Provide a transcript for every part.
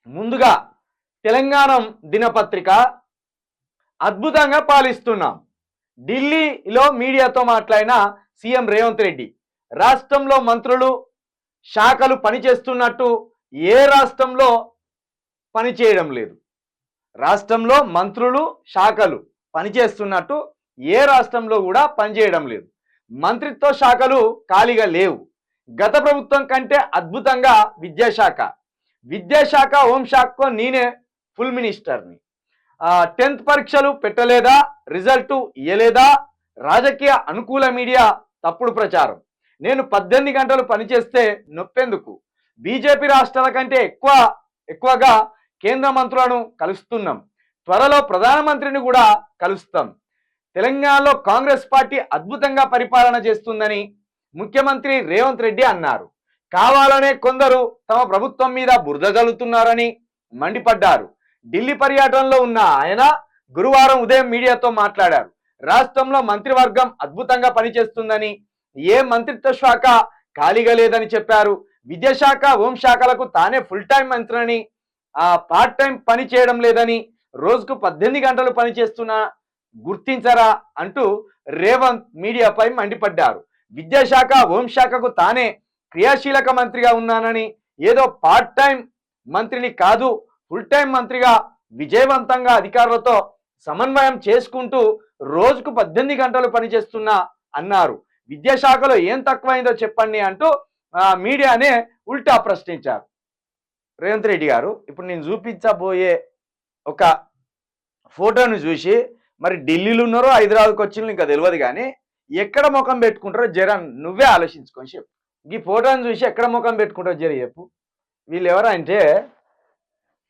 ముందుగా తెలంగాణ దినపత్రిక అద్భుతంగా పాలిస్తున్నాం. ఢిల్లీలో మీడియాతో మాట్లాడిన సీఎం రేవంత్ రెడ్డి రాష్ట్రంలో మంత్రులు శాఖలు పనిచేస్తున్నట్టు ఏ రాష్ట్రంలో పనిచేయడం లేదు. రాష్ట్రంలో మంత్రులు శాఖలు పనిచేస్తున్నట్టు ఏ రాష్ట్రంలో కూడా పనిచేయడం లేదు. మంత్రిత్వ శాఖలు ఖాళీగా లేవు. గత ప్రభుత్వం కంటే అద్భుతంగా విద్యాశాఖ హోంశాఖకు నేనే ఫుల్ మినిస్టర్ని. 10th పరీక్షలు పెట్టలేదా, రిజల్ట్ ఇయ్యలేదా, రాజకీయ అనుకూల మీడియా తప్పుడు ప్రచారం. నేను 18 గంటలు పనిచేస్తే నొప్పెందుకు, బీజేపీ రాష్ట్రాల కంటే ఎక్కువగా కేంద్ర మంత్రులను కలుస్తున్నాం, త్వరలో ప్రధానమంత్రిని కూడా కలుస్తాం. తెలంగాణలో కాంగ్రెస్ పార్టీ అద్భుతంగా పరిపాలన చేస్తుందని ముఖ్యమంత్రి రేవంత్ రెడ్డి అన్నారు. కావాలనే కొందరు తమ ప్రభుత్వం మీద బురద జల్లుతున్నారని మండిపడ్డారు. ఢిల్లీ పర్యటనలో ఉన్న ఆయన గురువారం ఉదయం మీడియాతో మాట్లాడారు. రాష్ట్రంలో మంత్రివర్గం అద్భుతంగా పనిచేస్తుందని, ఏ మంత్రిత్వ శాఖ ఖాళీగా లేదని చెప్పారు. విద్యాశాఖ హోంశాఖలకు తానే ఫుల్ టైం మంత్రిని, పార్ట్ టైం పని చేయడం లేదని, రోజుకు 18 గంటలు పనిచేస్తున్నా గుర్తించరా అంటూ రేవంత్ మీడియాపై మండిపడ్డారు. విద్యాశాఖ హోంశాఖకు తానే క్రియాశీలక మంత్రిగా ఉన్నానని, ఏదో పార్ట్ టైం మంత్రిని కాదు, ఫుల్ టైం మంత్రిగా విజయవంతంగా అధికారులతో సమన్వయం చేసుకుంటూ రోజుకు 18 గంటలు పనిచేస్తున్నా అన్నారు. విద్యాశాఖలో ఏం తక్కువైందో చెప్పండి అంటూ మీడియానే ఉల్టా ప్రశ్నించారు రేవంత్ రెడ్డి గారు. ఇప్పుడు నేను చూపించబోయే ఒక ఫోటోను చూసి మరి ఢిల్లీలో ఉన్నారో హైదరాబాద్కి వచ్చిన ఇంకా తెలియదు, కానీ ఎక్కడ ముఖం పెట్టుకుంటారో జర నువ్వే ఆలోచించుకొని చెప్పు. ఈ ఫోటోను చూసి ఎక్కడ ముఖం పెట్టుకుంటారో జర చెప్పు. వీళ్ళు ఎవరంటే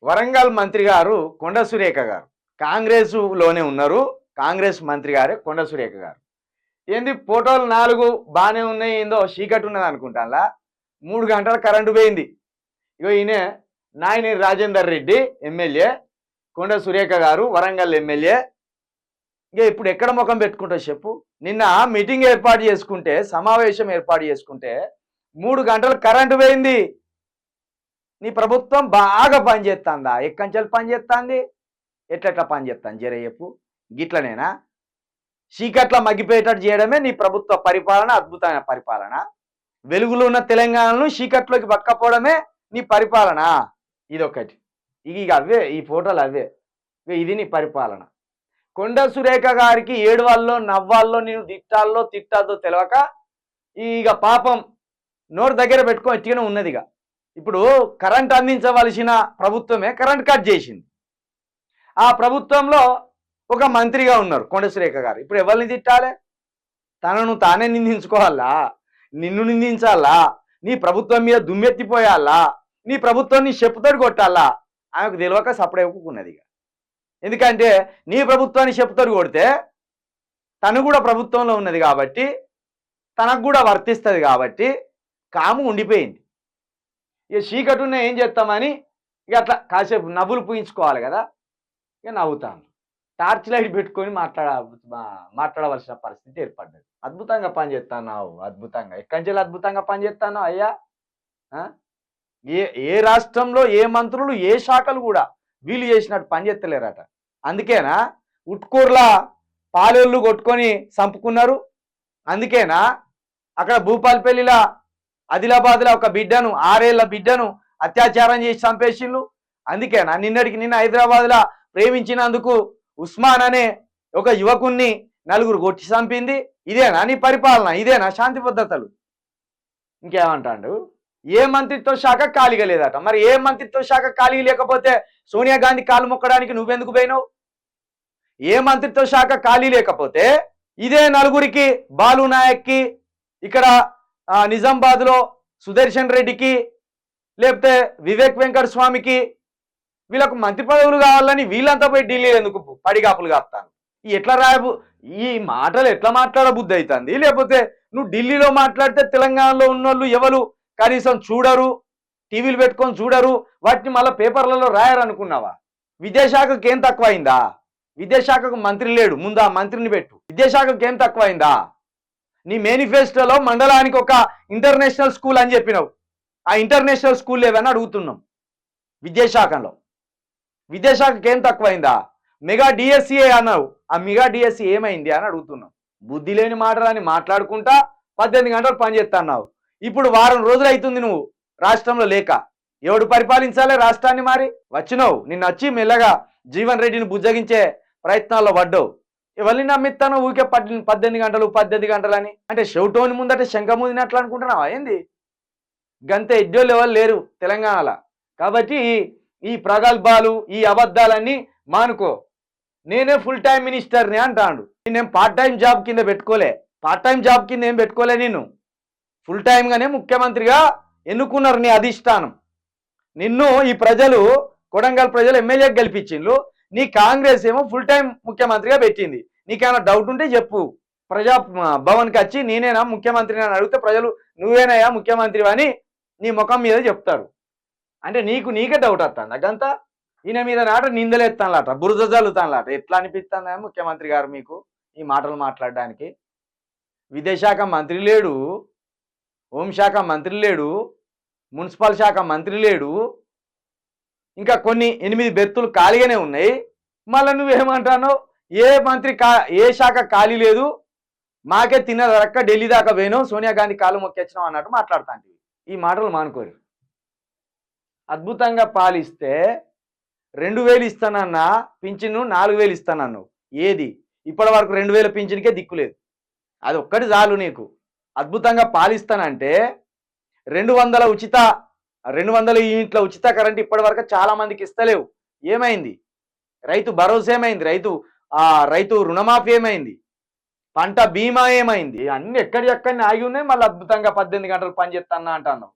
వరంగల్ మంత్రి గారు కొండ సురేఖ గారు, కాంగ్రెస్లోనే ఉన్నారు. కాంగ్రెస్ మంత్రి గారే కొండ సురేఖ గారు. ఏంది ఫోటోలు 4 బాగానే ఉన్నాయి, ఏందో చీకటి ఉన్నది అనుకుంటా. 3 గంటల కరెంటు పోయింది. ఇగో ఈయన నాయని రాజేందర్ రెడ్డి ఎమ్మెల్యే, కొండ సురేఖ గారు వరంగల్ ఎమ్మెల్యే. ఇక ఇప్పుడు ఎక్కడ ముఖం పెట్టుకుంటా చెప్పు. నిన్న మీటింగ్ ఏర్పాటు చేసుకుంటే, సమావేశం ఏర్పాటు చేసుకుంటే 3 గంటలు కరెంటు పోయింది. నీ ప్రభుత్వం బాగా పనిచేస్తుందా? ఎక్కంచెలు పనిచేస్తుంది, ఎట్లెట్లా పనిచేస్తాను జర చెప్పు. గిట్లనేనా? చీకట్ల మగ్గిపోయేటట్టు చేయడమే నీ ప్రభుత్వ పరిపాలన, అద్భుతమైన పరిపాలన. వెలుగులో ఉన్న తెలంగాణను చీకట్లోకి పక్కపోవడమే నీ పరిపాలన. ఇదొకటి. ఇక అవే ఈ ఫోటోలు అవే. ఇది నీ పరిపాలన. కొండ సురేఖ గారికి ఏడువాల్లో నవ్వాల్లో నేను తిట్టాదో తెలియక ఇక పాపం నోరు దగ్గర పెట్టుకొని ఎట్టిగానే ఉన్నది. ఇక ఇప్పుడు కరెంట్ అందించవలసిన ప్రభుత్వమే కరెంట్ కట్ చేసింది. ఆ ప్రభుత్వంలో ఒక మంత్రిగా ఉన్నారు కొండ సురేఖ గారు. ఇప్పుడు ఎవరిని తిట్టాలి? తనను తానే నిందించుకోవాలా? నిన్ను నిందించాలా? నీ ప్రభుత్వం మీద దుమ్మెత్తిపోయాలా? నీ ప్రభుత్వాన్ని చెప్పుతోటి కొట్టాలా? ఆమెకు తెలియక సపడేకున్నది. ఇక ఎందుకంటే నీ ప్రభుత్వాన్ని చెప్పుతోటి కొడితే తను కూడా ప్రభుత్వంలో ఉన్నది కాబట్టి, తనకు కూడా వర్తిస్తుంది కాబట్టి కాము ఉండిపోయింది. ఇక చీకటున్న ఏం చేస్తామని ఇక అట్లా కాసేపు నవ్వులు పూయించుకోవాలి కదా. ఇక నవ్వుతాను. టార్చ్ లైట్ పెట్టుకొని మాట్లాడవలసిన పరిస్థితి ఏర్పడ్డది. అద్భుతంగా పనిచేస్తున్నావు, అద్భుతంగా. ఎక్కడి నుంచి అద్భుతంగా పనిచేస్తున్నావు అయ్యా? ఏ రాష్ట్రంలో ఏ మంత్రులు ఏ శాఖలు కూడా వీళ్ళు చేసినట్టు పనిచేస్తలేరట. అందుకేనా ఉట్కూర్లా పాలేళ్ళు కొట్టుకొని చంపుకున్నారు? అందుకేనా అక్కడ భూపాలపల్లిలా ఆదిలాబాద్లో ఒక బిడ్డను, 6 ఏళ్ల బిడ్డను అత్యాచారం చేసి చంపేసిళ్ళు? అందుకేనా నిన్నటికి నిన్న హైదరాబాద్లో ప్రేమించినందుకు ఉస్మాన్ అనే ఒక యువకుణ్ణి 4 కొట్టి చంపింది? ఇదేనా నీ పరిపాలన? ఇదేనా శాంతి పద్ధతులు? ఇంకేమంటాడు? ఏ మంత్రిత్వ శాఖ ఖాళీగా లేదట. మరి ఏ మంత్రిత్వ శాఖ ఖాళీ లేకపోతే సోనియా గాంధీ కాలు మొక్కడానికి నువ్వెందుకు పోయినావు? ఏ మంత్రిత్వ శాఖ ఖాళీ లేకపోతే ఇదే 4గురికి, బాలు నాయక్కి, ఇక్కడ నిజామాబాద్లో సుదర్శన్ రెడ్డికి, లేకపోతే వివేక్ వెంకట స్వామికి, వీళ్ళకు మంత్రి పదవులు కావాలని వీళ్ళంతా పోయి ఢిల్లీ ఎందుకు పడిగాపులు కాస్తాను? ఎట్లా ఈ మాటలు ఎట్లా మాట్లాడబుద్ధి అవుతుంది? లేకపోతే నువ్వు ఢిల్లీలో మాట్లాడితే తెలంగాణలో ఉన్నోళ్ళు ఎవరు కనీసం చూడరు, టీవీలు పెట్టుకొని చూడరు, వాటిని మళ్ళీ పేపర్లలో రాయరనుకున్నావా? విద్యాశాఖకు ఏం తక్కువైందా? విద్యాశాఖకు మంత్రి లేడు, ముందు ఆ మంత్రిని పెట్టు. విద్యాశాఖకు ఏం తక్కువైందా? నీ మేనిఫెస్టోలో మండలానికి ఒక ఇంటర్నేషనల్ స్కూల్ అని చెప్పినావు. ఆ ఇంటర్నేషనల్ స్కూల్ లేవని అడుగుతున్నాం. విద్యాశాఖలో. విద్యాశాఖకి ఏం తక్కువైందా? మెగా డిఎస్సీఏ అన్నావు, ఆ మెగా డిఎస్సీ ఏమైంది అని అడుగుతున్నావు. బుద్ధి లేని మాటలని మాట్లాడుకుంటా 18 గంటలు పనిచేస్తున్నావు. ఇప్పుడు వారం రోజులు అవుతుంది నువ్వు రాష్ట్రంలో లేక. ఎవడు పరిపాలించాలి రాష్ట్రాన్ని? మరి వచ్చినావు, నిన్ను వచ్చి మెల్లగా జీవన్ రెడ్డిని బుజ్జగించే ప్రయత్నాల్లో పడ్డావు. ఎవరిని నమ్మిస్తానో ఊరికే 18 గంటలు 18 గంటలని. అంటే షౌటోని ముందట శంఖమూదినట్లు అనుకుంటున్నావా ఏంది? గంతే ఎడ్డోళ్ళు ఎవరు లేరు తెలంగాణలో. కాబట్టి ఈ ప్రగల్భాలు ఈ అబద్ధాలన్నీ మానుకో. నేనే ఫుల్ టైం మినిస్టర్ని అంటాడు. నేనేం పార్ట్ టైం జాబ్ కింద పెట్టుకోలే, పార్ట్ టైం జాబ్ కింద ఏం పెట్టుకోలే. నేను ఫుల్ టైంగానే ముఖ్యమంత్రిగా ఎన్నుకున్నారు నీ అధిష్టానం. నిన్ను ఈ ప్రజలు, కొడంగల్ ప్రజలు ఎమ్మెల్యేకి గెలిపించిండ్రు. నీ కాంగ్రెస్ ఏమో ఫుల్ టైం ముఖ్యమంత్రిగా పెట్టింది. నీకేమైనా డౌట్ ఉంటే చెప్పు. ప్రజా భవన్కి వచ్చి నేనేనా ముఖ్యమంత్రిని అని అడిగితే ప్రజలు నువ్వేనయ్యా ముఖ్యమంత్రి అని నీ ముఖం మీద చెప్తారు. అంటే నీకే డౌట్ వస్తుంది. నాకంతా ఈయన మీద నాట నిందలేస్తానులాట, బురద జల్లుతానులాట. ఎట్లా అనిపిస్తుందా ముఖ్యమంత్రి గారు మీకు ఈ మాటలు మాట్లాడడానికి? విదేశాఖ మంత్రి లేడు, హోంశాఖ మంత్రి లేడు, మున్సిపల్ శాఖ మంత్రి లేడు, ఇంకా కొన్ని 8 బెర్తులు ఖాళీగానే ఉన్నాయి. మళ్ళీ నువ్వేమంటానో ఏ శాఖ ఖాళీ లేదు, మాకే తిన్నదరక్క ఢిల్లీ దాకా పోయినావు, సోనియా గాంధీ కాలు మొక్కొచ్చినావు అన్నట్టు మాట్లాడుతాంటి. ఈ మాటలు మానుకోరు. అద్భుతంగా పాలిస్తే 2000 ఇస్తానన్నా పింఛను 4000 ఇస్తానన్ను. ఏది? ఇప్పటి వరకు 2000 పింఛన్కే దిక్కులేదు. అది ఒక్కటి చాలు నీకు. అద్భుతంగా పాలిస్తానంటే 200 యూనిట్ల ఉచిత కరెంట్ ఇప్పటి వరకు చాలా మందికి ఇస్తలేవు. ఏమైంది? రైతు భరోసా ఏమైంది? రైతు రుణమాఫీ ఏమైంది? పంట బీమా ఏమైంది? అన్ని ఎక్కడి ఆగి ఉన్నాయి. మళ్ళీ అద్భుతంగా 18 గంటలు పని చేస్తానా అంటున్నావు.